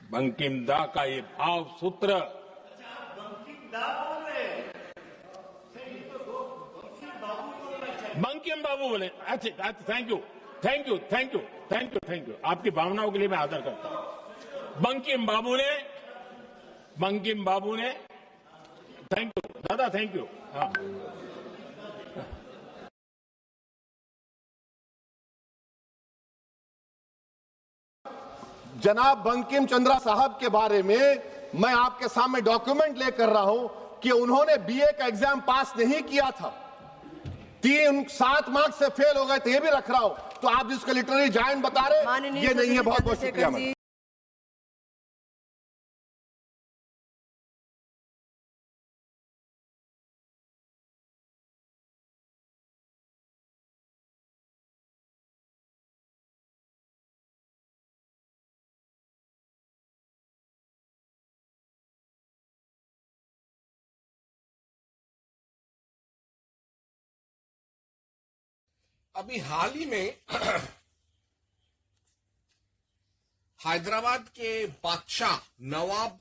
बंकिम दा का ये भाव सूत्र बंकिम बाबू बोले। अच्छा, thank you thank you thank you thank you thank you, आपकी भावनाओं के लिए मैं आदर करता हूं। बंकिम बाबू ने थैंक यू दादा, थैंक यू। हाँ, जनाब बंकिम चंद्रा साहब के बारे में मैं आपके सामने डॉक्यूमेंट लेकर रहा हूं कि उन्होंने बीए का एग्जाम पास नहीं किया था, 7 मार्क्स से फेल हो गए थे, ये भी रख रहा हूं। तो आप जिसको लिटररी जायंट बता रहे ये नहीं है। बहुत बहुत शुक्रिया। अभी हाल ही में हैदराबाद के बादशाह नवाब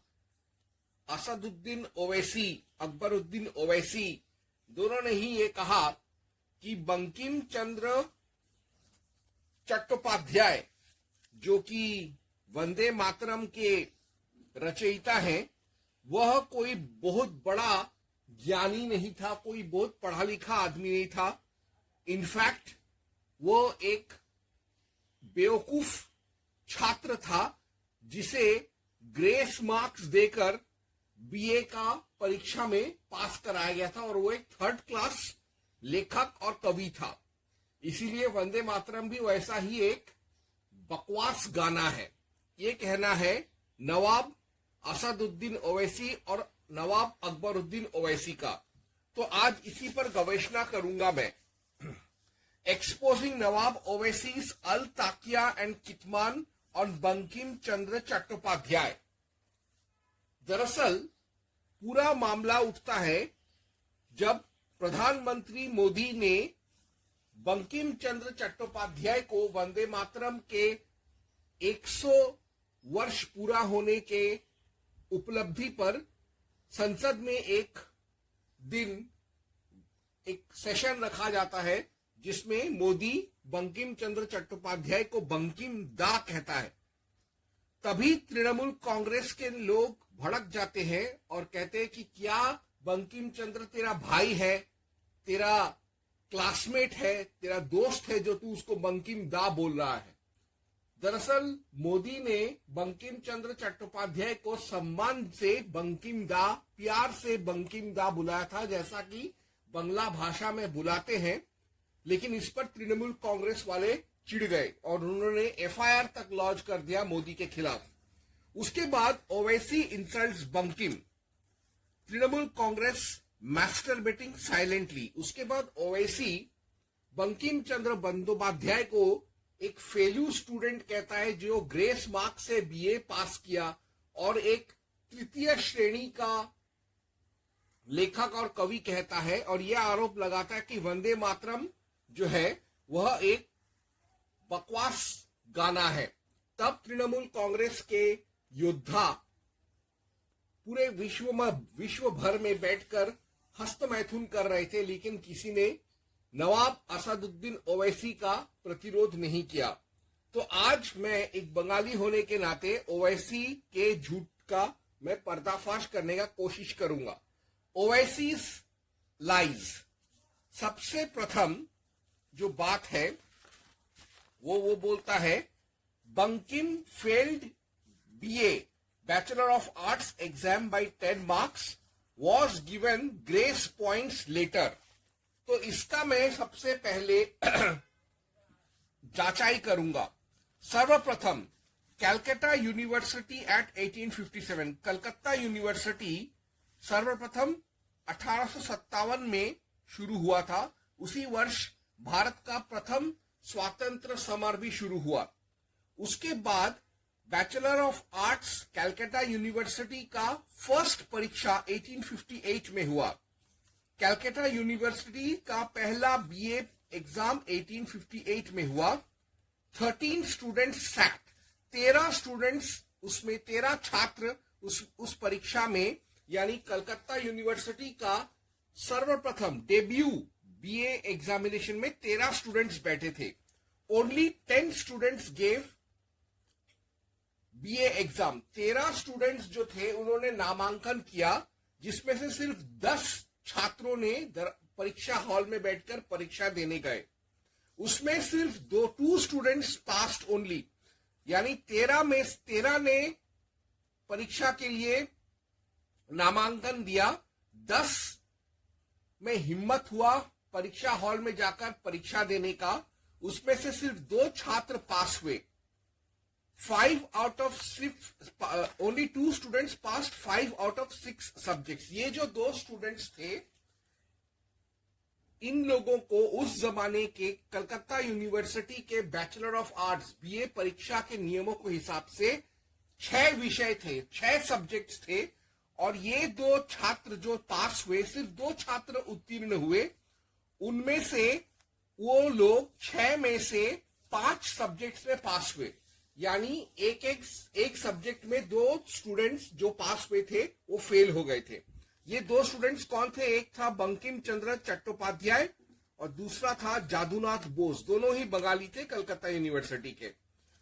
असदुद्दीन ओवैसी, अकबरुद्दीन ओवैसी दोनों ने ही ये कहा कि बंकिम चंद्र चट्टोपाध्याय जो कि वंदे मातरम के रचयिता हैं, वह कोई बहुत बड़ा ज्ञानी नहीं था, कोई बहुत पढ़ा लिखा आदमी नहीं था। इनफैक्ट वो एक बेवकूफ छात्र था जिसे ग्रेस मार्क्स देकर बीए का परीक्षा में पास कराया गया था, और वो एक 3rd क्लास लेखक और कवि था। इसीलिए वंदे मातरम भी वैसा ही एक बकवास गाना है। ये कहना है नवाब असदुद्दीन ओवैसी और नवाब अकबरुद्दीन ओवैसी का। तो आज इसी पर गवेषणा करूंगा मैं। Exposing Nawab ओवैसीज Al Takiya and कितमान और बंकिम चंद्र चट्टोपाध्याय। दरअसल पूरा मामला उठता है जब प्रधानमंत्री मोदी ने बंकिम चंद्र चट्टोपाध्याय को वंदे मातरम के 100 वर्ष पूरा होने के उपलब्धि पर संसद में एक दिन एक सेशन रखा जाता है जिसमें मोदी बंकिम चंद्र चट्टोपाध्याय को बंकिम दा कहता है। तभी तृणमूल कांग्रेस के लोग भड़क जाते हैं और कहते हैं कि क्या बंकिम चंद्र तेरा भाई है, तेरा क्लासमेट है, तेरा दोस्त है जो तू उसको बंकिम दा बोल रहा है। दरअसल मोदी ने बंकिम चंद्र चट्टोपाध्याय को सम्मान से बंकिम दा, प्यार से बंकिम दा बुलाया था, जैसा कि बंगला भाषा में बुलाते हैं। लेकिन इस पर तृणमूल कांग्रेस वाले चिढ़ गए और उन्होंने एफआईआर तक लॉन्च कर दिया मोदी के खिलाफ। उसके बाद Owaisi insults Bankim, Trinamool Congress masturbating silently. उसके बाद ओवैसी बंकिम चंद्र बंदोपाध्याय को एक फेल्यू स्टूडेंट कहता है जो ग्रेस मार्क्स से बीए पास किया, और एक 3य श्रेणी का लेखक और कवि कहता है, और यह आरोप लगाता है कि वंदे मातरम जो है वह एक बकवास गाना है। तब तृणमूल कांग्रेस के योद्धा पूरे विश्व भर में बैठकर हस्तमैथुन कर रहे थे, लेकिन किसी ने नवाब असदुद्दीन ओवैसी का प्रतिरोध नहीं किया। तो आज मैं एक बंगाली होने के नाते ओवैसी के झूठ का मैं पर्दाफाश करने का कोशिश करूंगा। ओवैसीज लाइज। सबसे प्रथम जो बात है वो बोलता है Bankim failed BA bachelor of arts exam by 10 marks was given grace points later. तो इसका मैं सबसे पहले जांचाई करूंगा। सर्वप्रथम Calcutta university at 1857, Calcutta university सर्वप्रथम 1857 में शुरू हुआ था। उसी वर्ष भारत का प्रथम स्वातंत्र समर भी शुरू हुआ। उसके बाद bachelor of arts Calcutta university का फर्स्ट परीक्षा 1858 में हुआ। कैलकाटा यूनिवर्सिटी का पहला बीए एग्जाम 1858 में हुआ। 13 स्टूडेंट्स सैक्ड, 13 स्टूडेंट्स उसमें 13 छात्र उस परीक्षा में, यानी कलकत्ता यूनिवर्सिटी का सर्वप्रथम डेब्यू बीए एग्जामिनेशन में 13 स्टूडेंट्स बैठे थे। Only 10 students gave BA exam. 13 students जो थे उन्होंने नामांकन किया, जिसमें से सिर्फ 10 छात्रों ने परीक्षा हॉल में बैठकर परीक्षा देने गए। उसमें सिर्फ 2 स्टूडेंट्स पास्ड ओनली, यानी 13 में 13 ने परीक्षा के लिए नामांकन दिया। 10 में हिम्मत हुआ परीक्षा हॉल में जाकर परीक्षा देने का, उसमें से सिर्फ 2 छात्र पास हुए। 5 out of 6, only 2 students passed 5 out of 6 subjects। ये जो 2 स्टूडेंट्स थे, इन लोगों को उस जमाने के कलकत्ता यूनिवर्सिटी के बैचलर ऑफ आर्ट्स बीए परीक्षा के नियमों के हिसाब से 6 विषय थे, 6 सब्जेक्ट्स थे, और ये 2 छात्र जो पास हुए, सिर्फ 2 छात्र उत्तीर्ण हुए। उनमें से वो लोग 6 में से 5 सब्जेक्ट्स में पास हुए, यानी एक सब्जेक्ट में 2 स्टूडेंट्स जो पास हुए थे वो फेल हो गए थे। ये 2 स्टूडेंट्स कौन थे? एक था बंकिम चंद्र चट्टोपाध्याय और दूसरा था जादूनाथ बोस। दोनों ही बंगाली थे, कलकत्ता यूनिवर्सिटी के।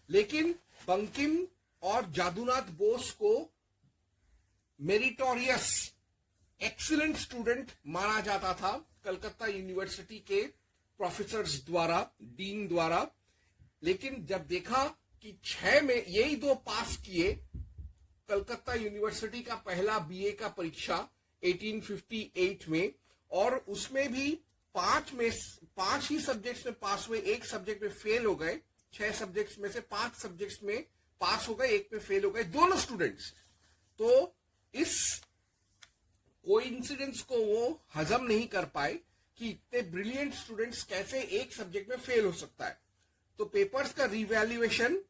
लेकिन बंकिम और जादूनाथ बोस को मेरिटोरियस एक्सीलेंट स्टूडेंट माना जाता था कलकत्ता यूनिवर्सिटी के प्रोफेसर्स द्वारा, डीन द्वारा। लेकिन जब देखा कि 6 में यही 2 पास किए, कलकत्ता यूनिवर्सिटी का पहला बीए का परीक्षा 1858 में, और उसमें भी 5 ही सब्जेक्ट्स में पास हुए, एक सब्जेक्ट में फेल हो गए। 6 सब्जेक्ट्स में से 5 सब्जेक्ट्स में पास हो गए, एक में फेल हो गए, दोनों स्टूडेंट्स। तो इस कोइंसिडेंस को वो हजम नहीं कर पाए कि इतने ब्रिलियंट स्टूडेंट्स कैसे एक सब्जेक्ट में फेल हो सकता है। तो पेपर्स का revaluation,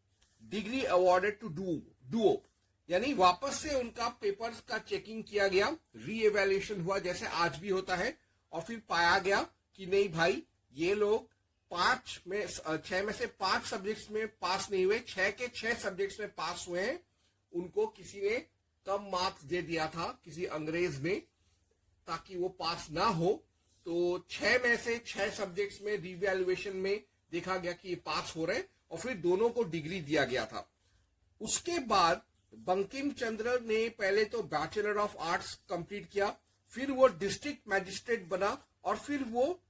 degree awarded to duo, यानी वापस से उनका पेपर्स का चेकिंग किया गया, रीएवैल्यूएशन हुआ जैसे आज भी होता है, और फिर पाया गया कि नहीं भाई, ये लोग 6 में से 5 सब्जेक्ट्स में पास नहीं हुए, 6 के 6 सब्जेक्ट्स में पास हुए हैं। उनको किसी ने कम मार्क्स दे दिया था, किसी अंग्रेज ने, ताकि वो पास ना हो। तो 6 में से 6 सब्जेक्ट्स में रिवैल्यूएशन में देखा गया कि ये पास हो रहे, और फिर दोनों को डिग्री दिया गया था। उसके बाद बंकिम चंद्र ने पहले तो बैचलर ऑफ आर्ट्स कंप्लीट किया, फिर वो डिस्ट्रिक्ट मैजिस्ट्रेट बना, और फिर वो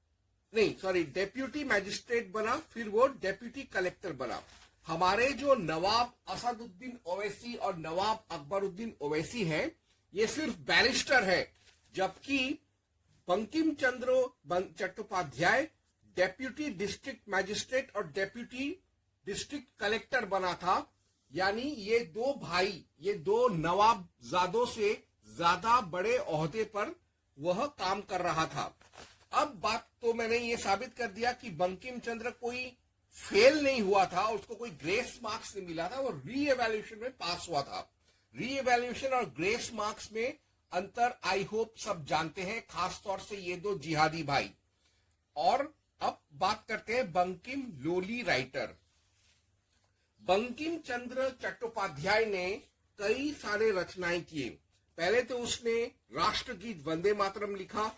डेप्यूटी मैजिस्ट्रेट बना, फिर वो डेप्यूटी कलेक्टर बना। हमारे जो नवाब असदुद्दीन ओवैसी और नवाब अकबरुद्दीन ओवैसी हैं, ये सिर्फ बैरिस्टर है, जबकि Bankim Chandra Chattopadhyay deputy district magistrate और डेप्यूटी डिस्ट्रिक्ट कलेक्टर बना था। यानी ये 2 भाई, ये 2 नवाबजादों से ज्यादा बड़े ओहदे पर वह काम कर रहा था। अब बात तो मैंने ये साबित कर दिया कि बंकिम चंद्र कोई फेल नहीं हुआ था, उसको कोई ग्रेस मार्क्स नहीं मिला था, वो रीएवैल्यूएशन में पास हुआ था। रीएवैल्यूएशन और ग्रेस मार्क्स में अंतर आई होप सब जानते हैं, खासतौर से ये 2 जिहादी भाई। और अब बात करते हैं बंकिम लोली राइटर। बंकिम चंद्र चट्टोपाध्याय ने कई सारे रचनाएं किए। पहले तो उसने राष्ट्रगीत वंदे मातरम लिखा,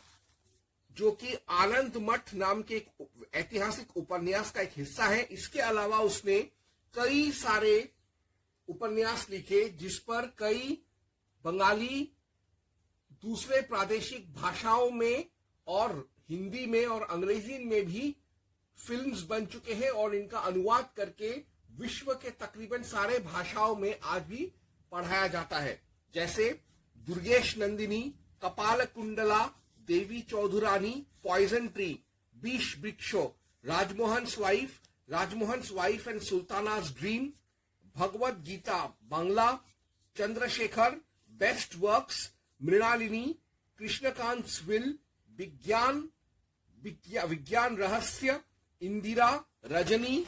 जो कि आनंद मठ नाम के एक ऐतिहासिक उपन्यास का एक हिस्सा है। इसके अलावा उसने कई सारे उपन्यास लिखे, जिस पर कई बंगाली, दूसरे प्रादेशिक भाषाओं में और हिंदी में और अंग्रेजी में भी फिल्म्स बन चुके हैं, और इनका अनुवाद करके विश्व के तकरीबन सारे भाषाओं में आज भी पढ़ाया जाता है। जैसे दुर्गेश नंदिनी, कपाल कुंडला, देवी चौधुरानी, पॉइजन ट्री, बीश वृक्षो, Rajmohan's wife and Sultana's dream, Bhagavad Gita Bangla, Chandrashekhar, best works, Mrinalini, Krishnakant will, Vigyan Rahasya, Indira, Rajani,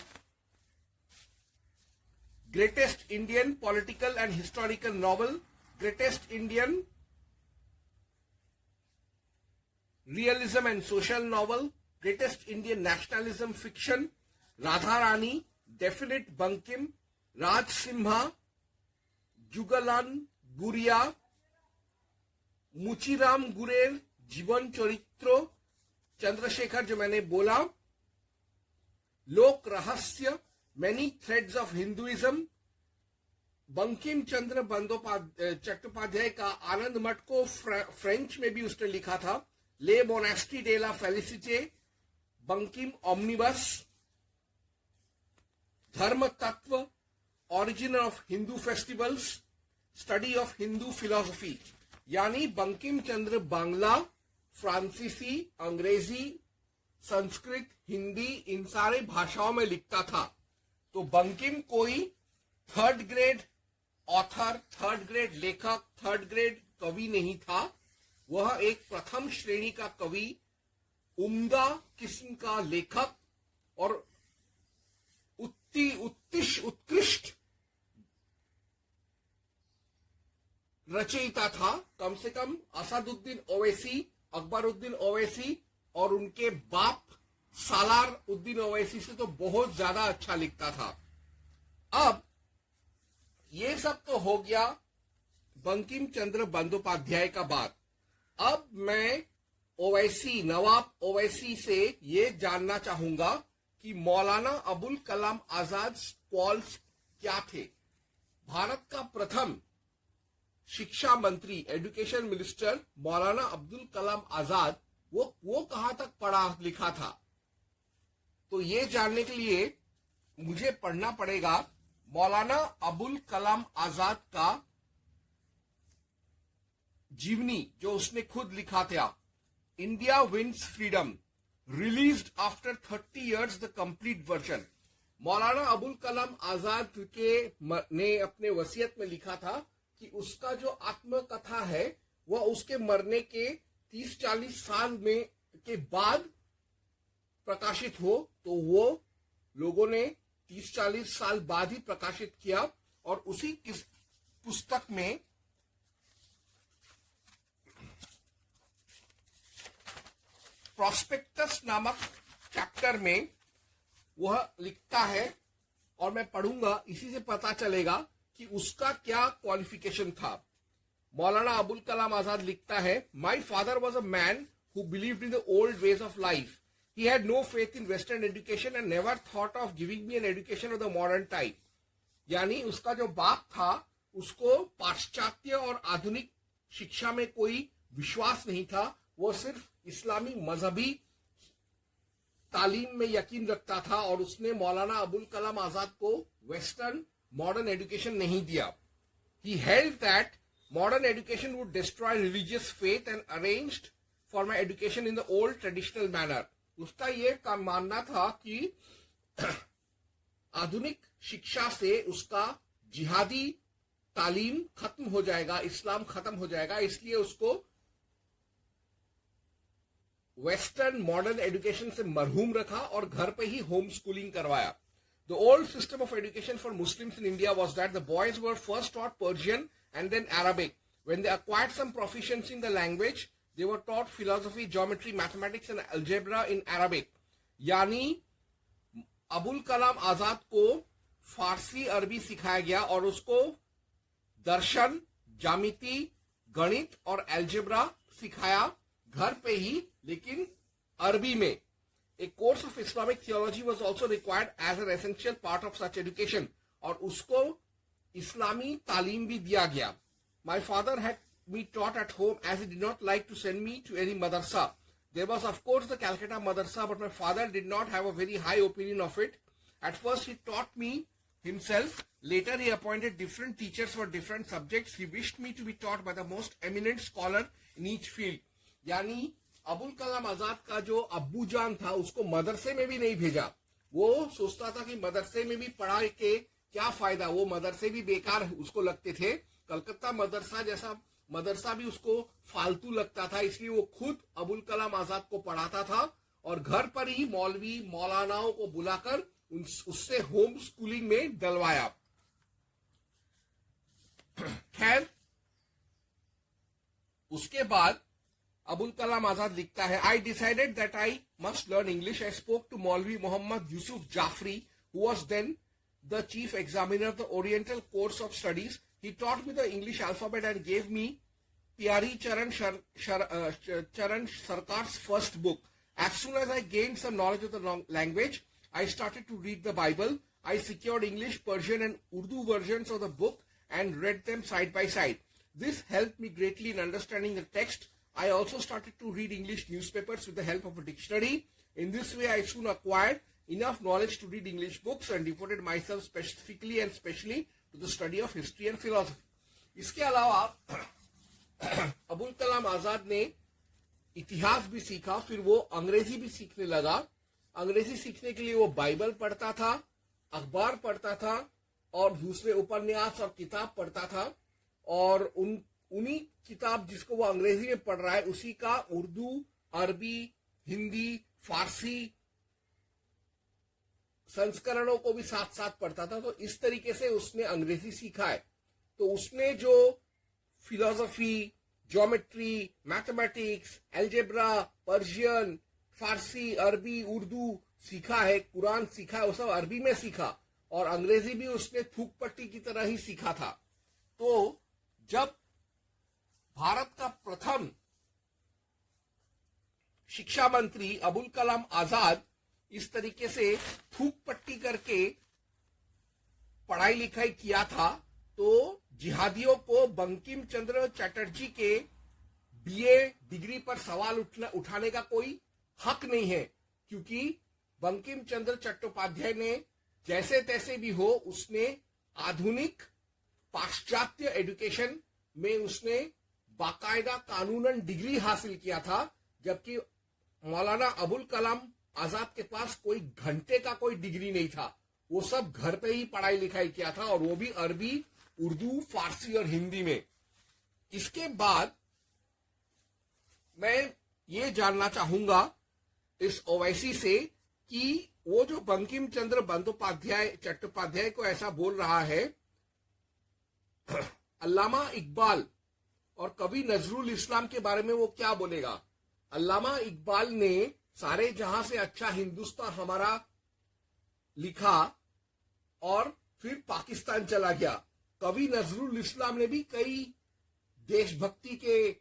greatest Indian political and historical novel, greatest Indian realism and social novel, greatest Indian nationalism fiction, Radha Rani, definite Bankim, Raj Simha, Jugalanguriya, Muchiram गुरेर जीवन चरित्र, चंद्रशेखर जो मैंने बोला, Lok Rahasya, many threads of Hinduism, Bankim Chandra Chattopadhyay का आनंद मठ को फ्रेंच में भी उसने लिखा था, ले मोनास्ट्री डे ला फेलिसिटे, बंकिम ऑमनिबस, धर्म तत्व, origin of Hindu festivals, study of Hindu philosophy. यानी बंकिम चंद्र बांग्ला, फ्रांसीसी, अंग्रेजी, संस्कृत, हिंदी इन सारे भाषाओं में लिखता था। तो बंकिम कोई third grade author, third grade लेखक, थर्ड ग्रेड कवि नहीं था। वह एक प्रथम श्रेणी का कवि, उम्दा किस्म का लेखक और उत्कृष्ट रचयिता था। कम से कम असदुद्दीन ओवैसी, अकबरुद्दीन ओवैसी और उनके बाप सालार उद्दीन ओवैसी से तो बहुत ज्यादा अच्छा लिखता था। अब ये सब तो हो गया बंकिम चंद्र बंदोपाध्याय का बात। अब मैं ओवैसी, नवाब ओवैसी से ये जानना चाहूंगा कि मौलाना अबुल कलाम आजाद स्क्वॉल्स क्या थे। भारत का प्रथम शिक्षा मंत्री, एजुकेशन मिनिस्टर मौलाना अब्दुल कलाम आजाद, वो कहां तक पढ़ा लिखा था। तो ये जानने के लिए मुझे पढ़ना पड़ेगा मौलाना अबुल कलाम आजाद का जीवनी, जो उसने खुद लिखा था, India wins freedom, released after 30 years, the complete version. Maulana Abul Kalam Azad ने अपने वसीयत में लिखा था कि उसका जो आत्मकथा है वह उसके मरने के 30-40 साल में के बाद प्रकाशित हो। तो वो लोगों ने 30-40 साल बाद ही प्रकाशित किया और उसी पुस्तक में प्रॉस्पेक्टस नामक चैप्टर में वह लिखता है, और मैं पढ़ूंगा, इसी से पता चलेगा कि उसका क्या क्वालिफिकेशन था। मौलाना अबुल कलाम आजाद लिखता है, my father was a man who believed in the old ways of life. He had no faith in Western education and never thought of giving me an education of the modern type. यानी उसका जो बाप था उसको पाश्चात्य और आधुनिक शिक्षा में कोई विश्वास नहीं था। वो सिर्फ इस्लामी मजहबी तालीम में यकीन रखता था और उसने मौलाना अबुल कलाम आजाद को वेस्टर्न मॉडर्न एजुकेशन नहीं दिया। He held that modern education would destroy religious faith and arranged for my education in the old traditional manner. उसका ये मानना था कि आधुनिक शिक्षा से उसका जिहादी तालीम खत्म हो जाएगा, इस्लाम खत्म हो जाएगा, इसलिए उसको वेस्टर्न मॉडर्न एजुकेशन से मरहूम रखा और घर पे ही होम स्कूलिंग करवाया। The old system of education for Muslims in India was that the boys were first taught Persian and then Arabic. When they acquired some proficiency in the language, they were taught philosophy, geometry, mathematics and algebra in Arabic. यानी अबुल कलाम आजाद को फारसी अरबी सिखाया गया और उसको दर्शन, ज्यामिति, गणित और अलजेब्रा सिखाया घर पे ही, लेकिन अरबी में। A course of Islamic theology was also required as an essential part of such education. और उसको इस्लामी तालीम भी दिया गया। My father had me taught at home as he did not like to send me to any madrasa. There was of course the Calcutta madrasa, but my father did not have a very high opinion of it. At first he taught me himself. Later he appointed different teachers for different subjects. He wished me to be taught by the most eminent scholar in each field. यानी अबुल कलाम आजाद का जो अब्बू जान था उसको मदरसे में भी नहीं भेजा। वो सोचता था कि मदरसे में भी पढ़ा के क्या फायदा, वो मदरसे भी बेकार उसको लगते थे। कलकत्ता मदरसा जैसा मदरसा भी उसको फालतू लगता था, इसलिए वो खुद अबुल कलाम आजाद को पढ़ाता था और घर पर ही मौलवी मौलानाओं को बुलाकर उससे होम स्कूलिंग में डलवाया। खैर उसके बाद अबुल कलाम आजाद लिखता है, I decided that I must learn English. I spoke to Maulvi Mohammad Yusuf Jafri, who was then the chief examiner of the Oriental course of studies. He taught me the English alphabet and gave me Pyari Charan Sarkar's first book. As soon as I gained some knowledge of the language, I started to read the Bible. I secured English, Persian and Urdu versions of the book and read them side by side. This helped me greatly in understanding the text. I also started to read English newspapers with the help of a dictionary. In this way, I soon acquired enough knowledge to read English books and devoted myself specifically and specially to the study of history and philosophy. इसके अलावा अबुल कलाम आजाद ने इतिहास भी सीखा, फिर वो अंग्रेजी भी सीखने लगा। अंग्रेजी सीखने के लिए वो बाइबल पढ़ता था, अखबार पढ़ता था और दूसरे उपन्यास और किताब पढ़ता था। और उन्हीं किताब जिसको वो अंग्रेजी में पढ़ रहा है उसी का उर्दू, अरबी, हिंदी, फारसी संस्करणों को भी साथ साथ पढ़ता था। तो इस तरीके से उसने अंग्रेजी सीखा है। तो उसने जो philosophy, geometry, mathematics, algebra, Persian, Farsi, Arabi, Urdu सीखा है, कुरान सीखा है, वो सब अरबी में सीखा और अंग्रेजी भी उसने थूक पट्टी की तरह ही सीखा था। तो जब भारत का प्रथम शिक्षा मंत्री अबुल कलाम आजाद इस तरीके से थूक पट्टी करके पढ़ाई लिखाई किया था, तो जिहादियों को बंकिम चंद्र चटर्जी के बीए डिग्री पर सवाल उठाने का कोई हक नहीं है, क्योंकि बंकिम चंद्र चट्टोपाध्याय ने जैसे तैसे भी हो उसने आधुनिक पाश्चात्य एजुकेशन में उसने बाकायदा कानूनन डिग्री हासिल किया था, जबकि मौलाना अबुल कलाम आजाद के पास कोई घंटे का कोई डिग्री नहीं था। वो सब घर पे ही पढ़ाई लिखाई किया था और वो भी अरबी, उर्दू, फारसी और हिंदी में। इसके बाद मैं ये जानना चाहूंगा इस ओवैसी से कि वो जो बंकिम चंद्र बंदोपाध्याय चट्टोपाध्याय को ऐसा बोल रहा है, अल्लामा इकबाल और कवि नजरुल इस्लाम के बारे में वो क्या बोलेगा? अल्लामा इकबाल ने सारे जहां से अच्छा हिंदुस्तान हमारा लिखा और फिर पाकिस्तान चला गया। कवि नजरुल इस्लाम ने भी कई देशभक्ति के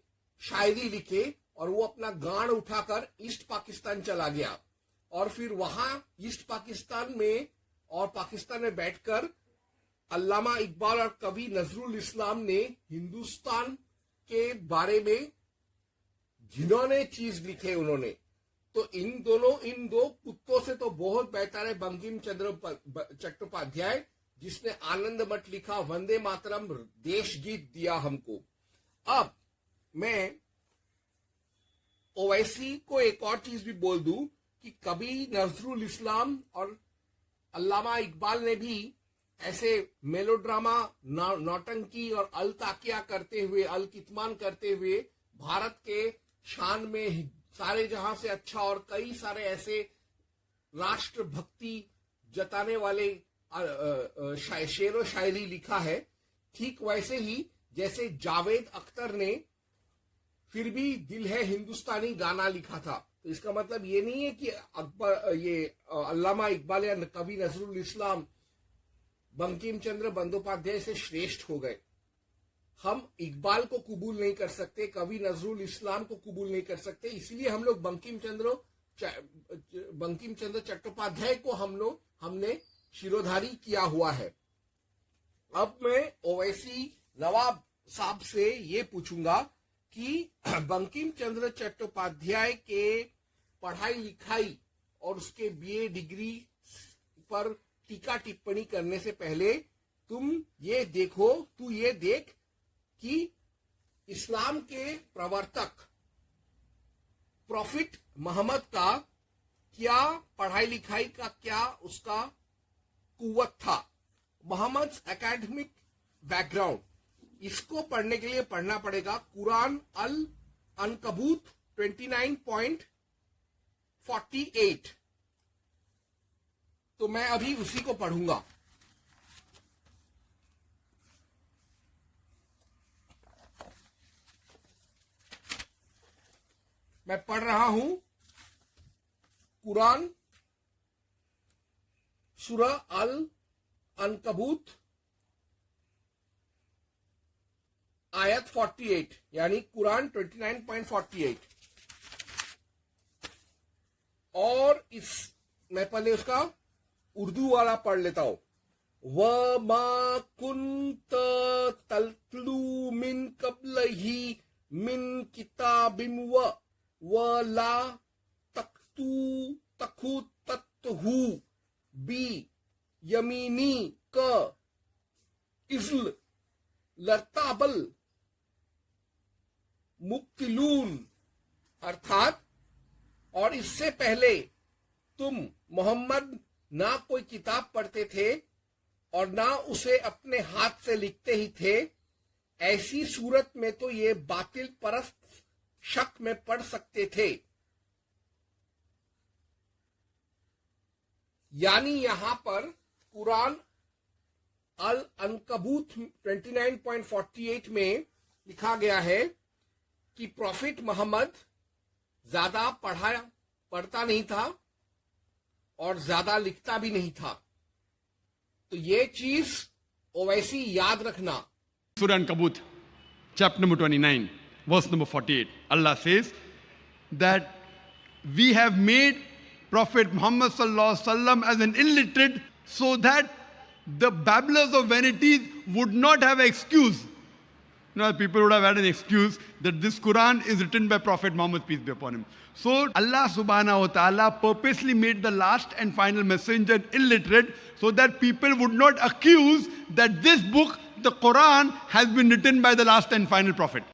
शायरी लिखे और वो अपना गांड उठाकर ईस्ट पाकिस्तान चला गया और फिर वहां ईस्ट पाकिस्तान में और पाकिस्तान में बैठकर अल्लामा इकबाल और कवि नजरुल इस्लाम ने हिंदुस्तान के बारे में घिनौने चीज लिखे उन्होंने। तो इन दो कुत्तों से तो बहुत बेहतर है बंकिम चंद्र चट्टोपाध्याय, जिसने आनंद मठ लिखा, वंदे मातरम देश गीत दिया हमको। अब मैं ओवैसी को एक और चीज भी बोल दूं कि कभी नजरुल इस्लाम और अल्लामा इकबाल ने भी ऐसे मेलोड्रामा, नौटंकी और अल ताकिया करते हुए, अल कितमान करते हुए भारत के शान में सारे जहां से अच्छा और कई सारे ऐसे राष्ट्रभक्ति जताने वाले शेर व शायरी लिखा है। ठीक वैसे ही जैसे जावेद अख्तर ने फिर भी दिल है हिंदुस्तानी गाना लिखा था। तो इसका मतलब ये नहीं है कि अल्लामा इकबाल या कवि नजरुल इस्लाम बंकिम चंद्र बंदोपाध्याय से श्रेष्ठ हो गए। हम इकबाल को कबूल नहीं कर सकते, कवि नजरुल इस्लाम को कबूल नहीं कर सकते, इसलिए हम लोग बंकिम चंद्र चट्टोपाध्याय को हमने शिरोधारी किया हुआ है। अब मैं ओवैसी नवाब साहब से ये पूछूंगा कि बंकिम चंद्र चट्टोपाध्याय के पढ़ाई लिखाई और उसके बीए डिग्री पर टीका टिप्पणी करने से पहले तू ये देख कि इस्लाम के प्रवर्तक प्रॉफिट मोहम्मद का क्या पढ़ाई लिखाई का क्या उसका कुव्वत था, मोहम्मद एकेडमिक बैकग्राउंड, इसको पढ़ने के लिए पढ़ना पड़ेगा कुरान अल अनकबूत 29.48। तो मैं अभी उसी को पढ़ूंगा। मैं पढ़ रहा हूं कुरान सूरह अल अनकबूत आयत 48 यानी कुरान 29.48 और इस मैं पहले उसका उर्दू वाला पढ़ लेता हूं। व मा कुंत तल्तलू मिन कब्लही मिन किताबिम व ला तखुतहु बी यमीनी क इज़्ल लर्ताबल मुक्तिलून, अर्थात और इससे पहले तुम मोहम्मद ना कोई किताब पढ़ते थे और ना उसे अपने हाथ से लिखते ही थे, ऐसी सूरत में तो ये बातिल परस्त शक में पड़ सकते थे। यानी यहां पर कुरान अल अनकबूत 29.48 में लिखा गया है कि प्रॉफिट मोहम्मद ज्यादा पढ़ता नहीं था और ज्यादा लिखता भी नहीं था। तो ये चीज ओवैसी याद रखना। Surah An-Kabut, chapter number 29, verse number 48. Allah says that we have made Prophet Muhammad sallallahu alaihi wasallam as an illiterate so that the babblers of vanities would not have an excuse. People would have had an excuse that this Quran is written by Prophet Muhammad, peace be upon him. So Allah subhanahu wa ta'ala purposely made the last and final messenger illiterate so that people would not accuse that this book, the Quran, has been written by the last and final prophet.